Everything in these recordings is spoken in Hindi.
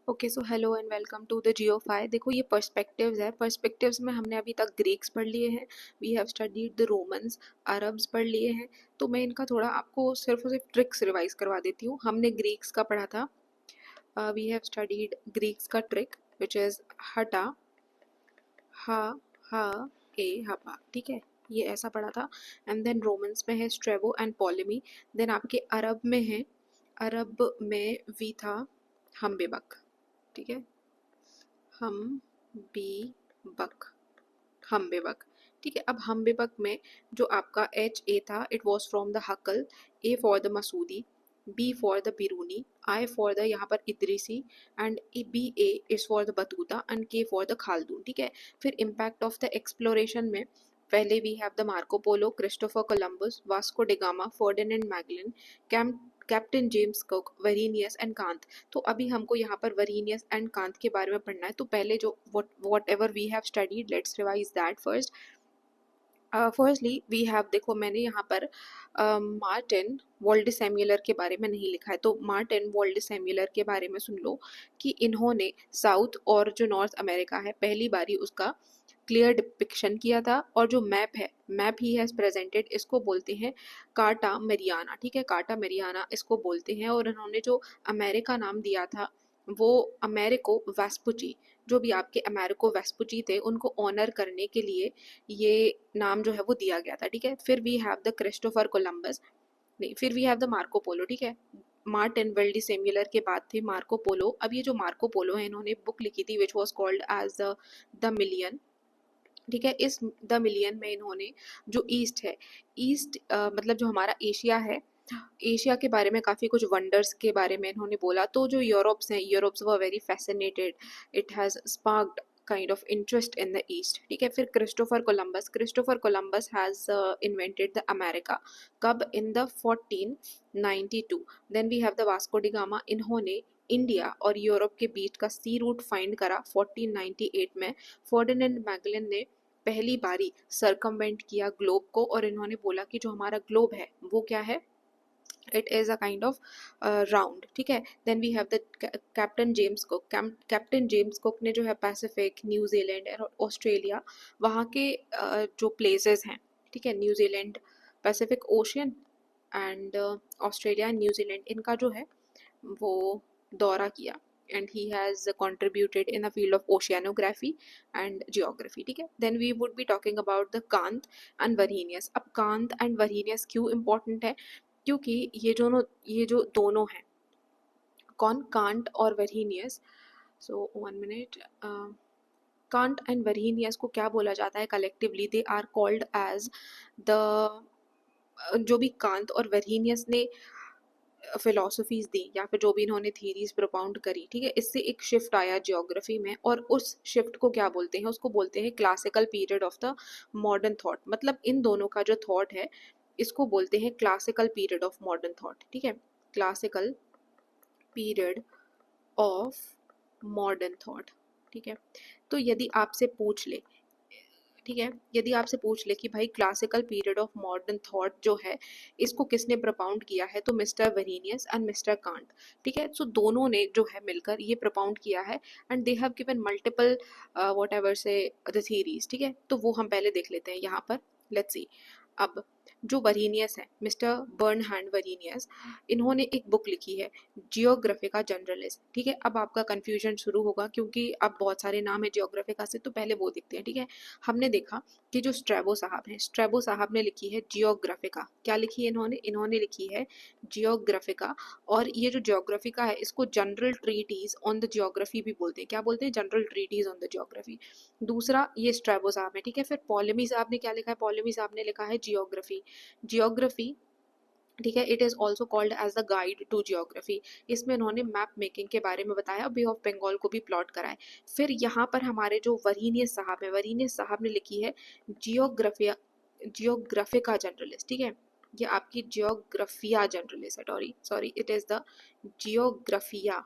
Okay so hello and welcome to the geography. देखो ये पर्सपेक्टिव्स है। पर्सपेक्टिव्स में हमने अभी तक ग्रीक्स पढ़ लिए हैं, we have studied the Romans, Arabs पढ़ लिए हैं। तो मैं इनका थोड़ा आपको सिर्फ और सिर्फ ट्रिक्स रिवाइज करवा देती हूँ। हमने ग्रीक्स का पढ़ा था, वी हैव स्टडीड ग्रीक्स का ट्रिक विच इज हटा, हा, हा, ए, हपा। ठीक है, ये ऐसा पढ़ा था। एंड देन रोमन्स में है स्ट्रेबो एंड पॉलेमी। देन आपके अरब में है, अरब में वी था हम्बेबक। ठीक है, हम बी बक, हम बेबक। ठीक है, अब हम बेबक में जो आपका एच ए था, it was from the Hawqal, A for the Masudi, B for the Biruni, I for the यहाँ पर Idrisi, and B A is for the Battuta and K for the Khaldun. ठीक है, फिर इम्पैक्ट ऑफ द एक्सप्लोरेशन में पहले we have the Marco Polo, Christopher Columbus, Vasco da Gama, Ferdinand Magellan, Captain James Cook, Varenius and Kant. तो अभी हमको यहाँ पर वरीनियस एंड कांत के बारे में पढ़ना है। तो पहले जो whatever we have studied, let's revise that first. Firstly we have, देखो मैंने यहाँ पर मार्टिन वोल्डेसेम्युलर के बारे में नहीं लिखा है, तो मार्टिन वोल्डेसेम्युलर के बारे में सुन लो कि इन्होंने साउथ और जो नॉर्थ अमेरिका है पहली बारी उसका क्लियर डिपिक्शन किया था। और जो मैप है, मैप ही हैज प्रेजेंटेड, इसको बोलते हैं कार्टा मेरियाना। ठीक है, कार्टा मेरियाना इसको बोलते हैं। और इन्होंने जो अमेरिका नाम दिया था वो अमेरिको वेस्पुची, जो भी आपके अमेरिको वेस्पुची थे उनको ऑनर करने के लिए ये नाम जो है वो दिया गया था। ठीक है, फिर we have the Christopher Columbus, नहीं फिर we have the Marco Polo. ठीक है, मार्टिन वेल्डेसेम्युलर के बाद थे मार्को पोलो। अब ये जो मार्को पोलो है, इन्होंने बुक लिखी थी which was called as the million. ठीक है, इस द मिलियन में इन्होंने जो ईस्ट है, ईस्ट मतलब जो हमारा एशिया है, एशिया के बारे में काफ़ी कुछ वंडर्स के बारे में इन्होंने बोला। तो जो यूरोप्स हैं, Europes were very fascinated, it has sparked kind of interest in the East. ठीक है, फिर Christopher Columbus, Christopher Columbus has invented the America, कब, in the 1492। Then we have the Vasco da Gama, इन्होंने इंडिया और यूरोप के बीच का सी रूट फाइंड करा 1498 में। फर्डिनेंड मैगलन ने पहली बारी सरकमवेंट किया ग्लोब को, और इन्होंने बोला कि जो हमारा ग्लोब है वो क्या है, it is a kind of round. ठीक है, then we have the captain James Cook, captain James Cook ने जो है पैसिफिक, न्यूजीलैंड और ऑस्ट्रेलिया, वहाँ के जो प्लेसेस हैं, ठीक है, New Zealand, Pacific ocean and Australia, New Zealand, इनका जो है वो दौरा किया। and he has contributed in the field of oceanography and geography. ठीक है, then we would be talking about the Kant and Varenius। अब कांत एंड वरीनियस क्यों इम्पोर्टेंट है, क्योंकि ये जो दोनों हैं, कौन, कांट और Varenius. So one minute, Kant and Varenius को क्या बोला जाता है collectively, they are called as the, जो भी कांत और वरीनियस ने फिलोसफीज दी या फिर जो भी इन्होंने थीरीज प्रोपाउंड करी, ठीक है, इससे एक शिफ्ट आया जियोग्राफी में। और उस शिफ्ट को क्या बोलते हैं, उसको बोलते हैं classical period of the modern thought. मतलब इन दोनों का जो थॉट है इसको बोलते हैं classical period of modern thought. ठीक है, classical period of modern thought. ठीक है, तो यदि आपसे पूछ ले, ठीक है, यदि आपसे पूछ ले कि भाई classical period of modern thought जो है इसको किसने प्रपाउंड किया है, तो मिस्टर वेरीनियस एंड मिस्टर कांट। ठीक है, सो दोनों ने जो है मिलकर ये प्रपाउंड किया है, and they have given multiple what ever से द थीरीज। ठीक है, तो वो हम पहले देख लेते हैं यहाँ पर, लेट्स सी। अब जो वरीनियस है, मिस्टर बर्नहार्ड वरीनियस, इन्होंने एक बुक लिखी है जियोग्राफिका जनरलिस। ठीक है, अब आपका कंफ्यूजन शुरू होगा क्योंकि अब बहुत सारे नाम है जियोग्राफिका से, तो पहले वो देखते हैं। ठीक है, हमने देखा कि जो स्ट्रैबो साहब हैं, स्ट्रैबो साहब ने लिखी है जियोग्राफिका। क्या लिखी है इन्होंने, इन्होंने लिखी है जियोग्राफिका। और ये जो जियोग्राफिका है इसको general treatise on the geography भी बोलते हैं। क्या बोलते हैं, general treatise on the geography. दूसरा ये स्ट्रैबो साहब है। ठीक है, फिर पॉलेमी साहब ने क्या लिखा है, पॉलेमी साहब ने लिखा है जियोग्राफी, जियोग्राफी। ठीक है, it is also called as the guide to geography. इसमें उन्होंने मैप मेकिंग के बारे में बताया, बे ऑफ बंगाल को भी प्लॉट कराए। फिर यहाँ पर हमारे जो वरीनियस साहब है, वरीनियस साहब ने लिखी है जियोग्राफिया, जियोग्राफिका जनरलिस्ट। ठीक है, ये आपकी जियोग्राफिया जनरलिस्ट है, sorry sorry, it is the Geographia.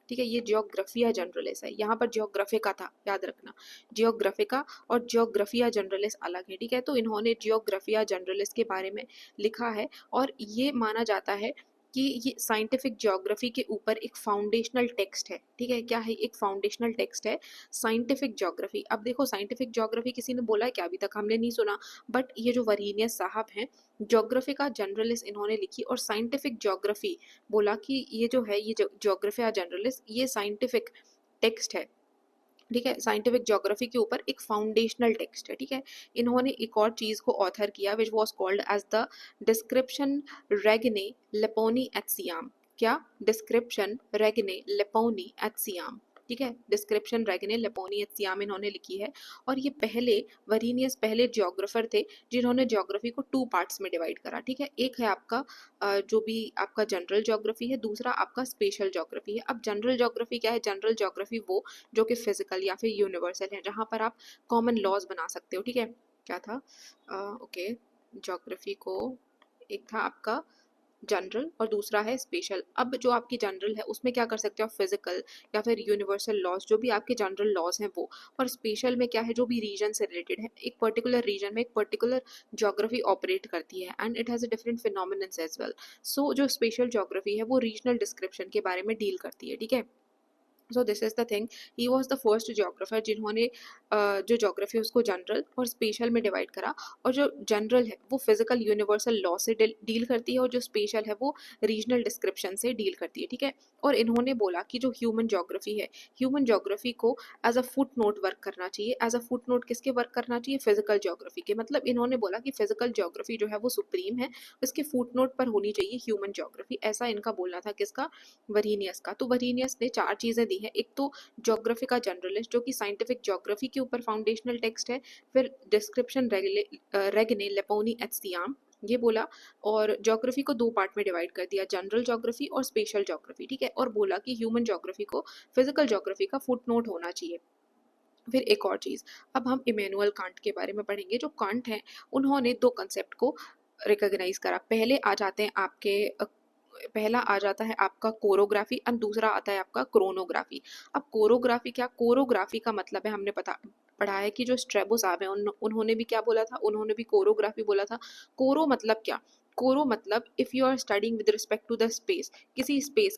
ठीक है, ये जियोग्राफिया जनरलिस है, यहाँ पर जियोग्राफिका था, याद रखना, जियोग्राफिका और जियोग्राफिया जनरलिस अलग है। ठीक है, तो इन्होंने जियोग्राफिया जनरलिस के बारे में लिखा है, और ये माना जाता है कि ये साइंटिफिक ज्योग्राफी के ऊपर एक फाउंडेशनल टेक्स्ट है, ठीक है। क्या है? एक फाउंडेशनल टेक्स्ट है साइंटिफिक ज्योग्राफी। अब देखो साइंटिफिक ज्योग्राफी किसी ने बोला है क्या? अभी तक हमने नहीं सुना, बट ये जो वरीनियस साहब हैं, ज्योग्राफी का जनरलिस्ट इन्होंने लिखी, और साइंटिफिक ज्योग्राफी बोला कि ये जो है, ये ज्योग्राफी का जनरलिस्ट, ये साइंटिफिक टेक्स्ट है, ठीक है। साइंटिफिक ज्योग्राफी के ऊपर एक फाउंडेशनल टेक्स्ट है, ठीक है। इन्होंने एक और चीज को ऑथर किया which was called as the description Regni Japoniae et Siam. क्या? Description Regni Japoniae et Siam, ठीक है। Description Regni Japoniae et Siam इन्होंने लिखी है। और ये पहले वरीनियस पहले ज्योग्राफर थे जिन्होंने ज्योग्राफी को टू पार्ट्स में डिवाइड करा, ठीक है। एक है आपका जो भी आपका जनरल ज्योग्राफी है, दूसरा आपका स्पेशल ज्योग्राफी है। अब जनरल ज्योग्राफी क्या है? जनरल ज्योग्राफी वो जो कि फिजिकल या फिर यूनिवर्सल है, जहाँ पर आप कॉमन लॉज बना सकते हो, ठीक है। क्या था? ओके, ज्योग्राफी को एक था आपका जनरल और दूसरा है स्पेशल। अब जो आपकी जनरल है उसमें क्या कर सकते हो आप? फिजिकल या फिर यूनिवर्सल लॉज, जो भी आपके जनरल लॉज हैं वो। और स्पेशल में क्या है? जो भी रीजन से रिलेटेड है, एक पर्टिकुलर रीजन में एक पर्टिकुलर ज्योग्राफी ऑपरेट करती है and it has a different phenomenons as well. So जो स्पेशल ज्योग्राफी है वो रीजनल डिस्क्रिप्शन के बारे में डील करती है, ठीक है। सो this is the thing, he was the first geographer जिन्होंने जो जोग्राफी उसको जनरल और स्पेशल में डिवाइड करा। और जो जनरल है वो फिजिकल यूनिवर्सल लॉ से डील करती है, और जो स्पेशल है वो रीजनल डिस्क्रिप्शन से डील करती है, ठीक है। और इन्होंने बोला कि जो ह्यूमन जोग्राफी है, ह्यूमन जोग्राफी को as a footnote work करना चाहिए। एज अ फुट नोट किसके वर्क करना चाहिए? फिजिकल जोग्राफी के। मतलब इन्होंने बोला कि फिजिकल जोग्राफी जो है वो सुप्रीम है, उसके फुट नोट पर होनी चाहिए ह्यूमन जोग्राफी। ऐसा इनका बोलना था। किसका? वरीनियस का। तो वरीनियस ने चार चीजें दी हैं। एक तो ज्योग्राफी का जनरलिस्ट जो कि साइंटिफिक ज्योग्राफी के ऊपर फाउंडेशनल टेक्स्ट है, फिर description Regni Japoniae et SIAM, ये बोला। और ज्योग्राफी को दो पार्ट में डिवाइड कर दिया, जनरल ज्योग्राफी और स्पेशल ज्योग्राफी, ठीक है। और बोला कि ह्यूमन ज्योग्राफी को फिजिकल ज्योग्राफी का फुट नोट होना चाहिए। फिर एक और चीज, अब हम इमैनुअल कांट के बारे में पढ़ेंगे। जो कांट हैं उन्होंने दो कंसेप्ट को रिकॉग्नाइज करा। पहले आ जाते हैं आपके पहला आ जाता है आपका कोरोग्राफी और दूसरा आता है आपका क्रोनोग्राफी। अब कोरोग्राफी क्या? कोरोग्राफी का मतलब है, हमने पढ़ा है कि जो स्ट्रेबो साहब है उन्होंने भी क्या बोला था? उन्होंने भी कोरोग्राफी बोला था। कोरो मतलब क्या? कोरो मतलब if you are studying with respect to the space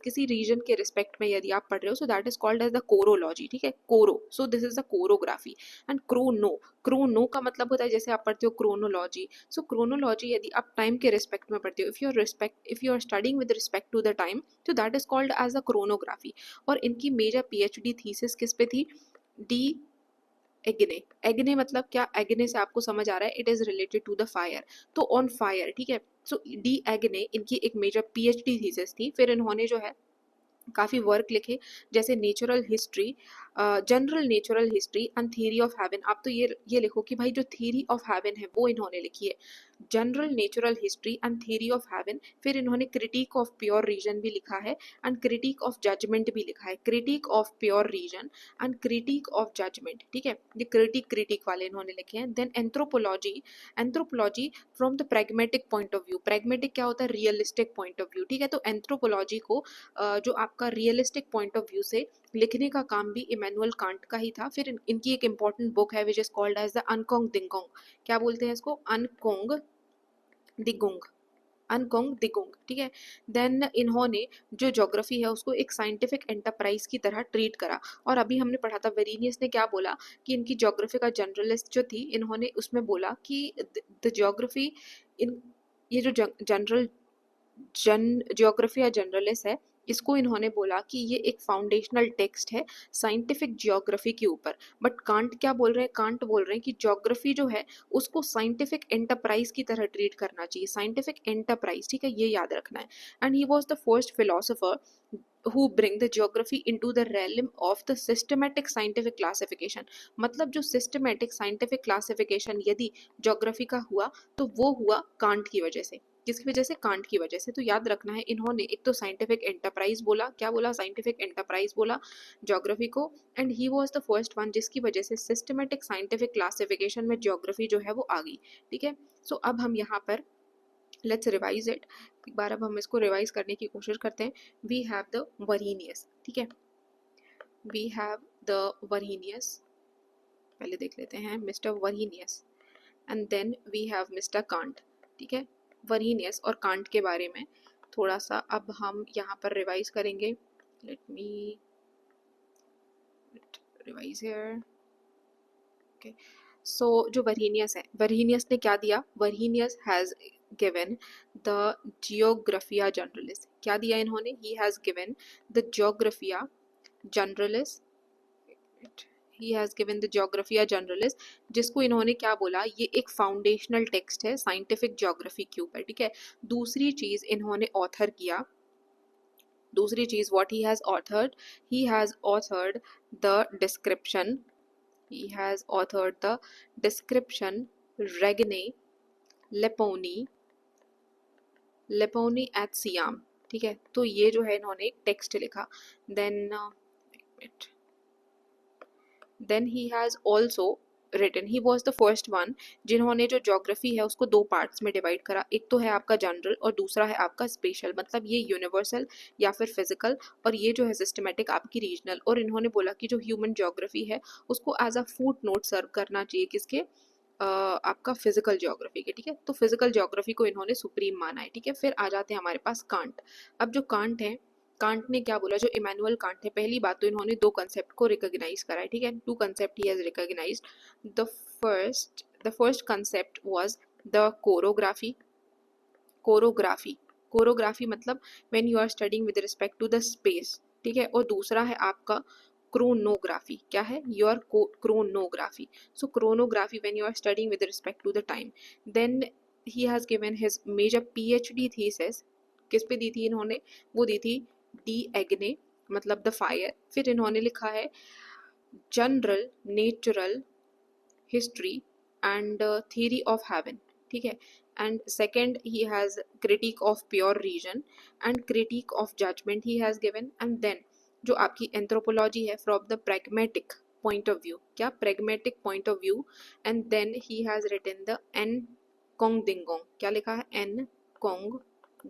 किसी रीजन के रिस्पेक्ट में यदि आप पढ़ रहे हो, so that is called as the chorology, ठीक है। Choro, so this is the chorography. And chrono का मतलब होता है जैसे आप पढ़ते हो क्रोनोलॉजी। सो क्रोनोलॉजी यदि आप टाइम के रिस्पेक्ट में पढ़ते हो, if you are studying with respect to the time, तो that is called as a chronography. और इनकी मेजर पीएचडी थीसिस किस पे थी? डी एग्ने। एग्ने मतलब क्या? एग्ने से आपको समझ आ रहा है, it is related to the fire. तो ऑन फायर, ठीक है। सो डी एग्ने इनकी एक मेजर पीएचडी थीसिस थी। फिर इन्होंने जो है काफ़ी वर्क लिखे, जैसे natural history, general natural history and theory of haven. आप तो ये लिखो कि भाई जो थ्योरी ऑफ हेवन है वो इन्होंने लिखी है, general natural history and theory of haven. फिर इन्होंने क्रिटिक ऑफ प्योर रीजन भी लिखा है एंड क्रिटिक ऑफ जजमेंट भी लिखा है। Critique of pure reason and critique of judgement, ठीक है। ये क्रिटिक वाले इन्होंने लिखे हैं। Then anthropology, anthropology from the pragmatic point of view. Pragmatic क्या होता है? रियलिस्टिक पॉइंट ऑफ व्यू, ठीक है। तो एंथ्रोपोलॉजी को जो आपका रियलिस्टिक पॉइंट ऑफ व्यू से लिखने का काम भी इमैनुअल कांट का ही था। फिर इनकी एक इंपॉर्टेंट बुक है which is called as the अनकोंग दिगोंग। क्या बोलते हैं इसको? अनकोंग दिगोंग, अनकोंग दिगोंग, ठीक है। देन इन्होंने जो ज्योग्राफी है उसको एक साइंटिफिक एंटरप्राइज की तरह ट्रीट करा। और अभी हमने पढ़ा था वेरिनियस ने क्या बोला कि इनकी ज्योग्राफी का जनरलिस्ट जो थी, इन्होंने उसमें बोला कि द ज्योग्राफी इन ये जो जनरल ज्योग्राफी या जनरलिस्ट है, इसको इन्होंने बोला कि ये एक फाउंडेशनल टेक्स्ट है साइंटिफिक ज्योग्राफी के ऊपर। बट कांट क्या बोल रहे हैं? कांट बोल रहे हैं कि ज्योग्राफी जो है उसको साइंटिफिक एंटरप्राइज की तरह ट्रीट करना चाहिए। साइंटिफिक एंटरप्राइज, ठीक है, ये याद रखना है। And he was the first philosopher who bring the geography into the realm of the systematic scientific classification। मतलब जो systematic scientific classification यदि ज्योग्राफी का हुआ तो वो हुआ कांट की वजह से। किसकी वजह से? कांट की वजह से। तो याद रखना है, इन्होंने एक तो साइंटिफिक एंटरप्राइज बोला, क्या बोला? साइंटिफिक एंटरप्राइज बोला ज्योग्राफी को। And he was the first one जिसकी वजह से सिस्टमेटिक साइंटिफिक क्लासिफिकेशन में ज्योग्राफी जो है वो आ गई, ठीक है। सो अब हम यहाँ पर लेट्स रिवाइज इट एक बार। अब हम इसको रिवाइज करने की कोशिश करते हैं। वी हैव द वरीनियस, ठीक है, वी हैव द वरीनियस, पहले देख लेते हैं Mister Varenius. And then we have Mister Kant, ठीक है। वरीनियस और कांट के बारे में थोड़ा सा अब हम यहाँ पर रिवाइज करेंगे. Let me revise here. Okay, so जो वर्हीनियस है, वर्हीनियस ने क्या दिया? Varenius has given the Geographia Generalis. क्या दिया इन्होंने? He has given the Geographia Generalis. He has given the Geographia Generalis, जिसको इन्होंने क्या बोला? ये एक फाउंडेशनल टेक्स्ट है साइंटिफिक ज्योग्राफी के ऊपर. ठीक है. दूसरी चीज इन्होंने ऑथर किया, दूसरी चीज what he has authored, he has authored the description, he has authored the description Regni Leponi at Siam. ठीक है. तो ये जो है इन्होंने एक टेक्स्ट लिखा. then he has also written, he was the first one जिन्होंने जो ज्योग्राफी है उसको दो पार्ट्स में डिवाइड करा. एक तो है आपका जनरल और दूसरा है आपका स्पेशल. मतलब ये यूनिवर्सल या फिर फिजिकल, और ये जो है सिस्टमेटिक आपकी रीजनल. और इन्होंने बोला कि जो ह्यूमन ज्योग्राफी है उसको एज अ फुट नोट सर्व करना चाहिए किसके? आपका फिजिकल ज्योग्राफी के. ठीक है. तो फिजिकल ज्योग्राफी को इन्होंने सुप्रीम माना है. ठीक है. फिर आ जाते हैं हमारे पास कांट. अब जो कांट है, कांट ने क्या बोला? जो इमैनुअल कांट है, पहली बात तो इन्होंने दो कंसेप्ट को रिकॉग्नाइज करा है. ठीक है. Two concept he has recognised. The first concept was the chorography. Chorography, chorography मतलब when you are studying with respect to the space. ठीक है. और दूसरा है आपका क्रोनोग्राफी. क्या है? Your chronography. So chronography when you are studying with respect to the time. Then he has given his major PhD thesis. किस पे दी थी इन्होंने? वो दी थी डी एग्ने, मतलब द फायर. फिर इन्होंने लिखा है general natural history and theory of heaven. ठीक है. And second he has critique of pure reason and critique of judgement he has given. And then जो आपकी एंथ्रोपोलॉजी है from the pragmatic point of view. क्या? Pragmatic point of view. And then he has written the एन कोंग दिंगोंग. क्या लिखा है? एन कोंग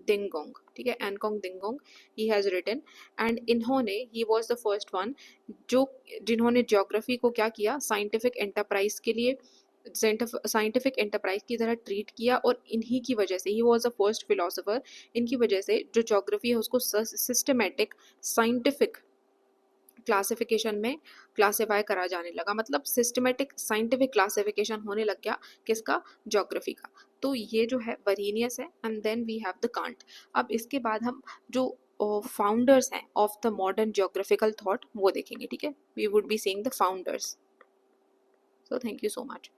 दिंगोंग. ठीक है. एन कोंग दिंगोंग ही हैज रिटन. एंड इन्होंने, he was the first one जिन्होंने ज्योग्राफी को क्या किया? साइंटिफिक एंटरप्राइज के लिए, साइंटिफिक एंटरप्राइज की तरह ट्रीट किया. और इन्हीं की वजह से, he was the first philosopher, इनकी वजह से जो ज्योग्राफी है उसको सिस्टमेटिक साइंटिफिक क्लासिफिकेशन में क्लासिफाई करा जाने लगा. मतलब सिस्टमेटिक साइंटिफिक क्लासिफिकेशन होने लग गया. किसका? ज्योग्राफी का. तो ये जो है वरीनियस है. And then we have the Kant. अब इसके बाद हम जो फाउंडर्स हैं of the modern geographical thought वो देखेंगे. ठीक है. We would be seeing the founders. So thank you so much.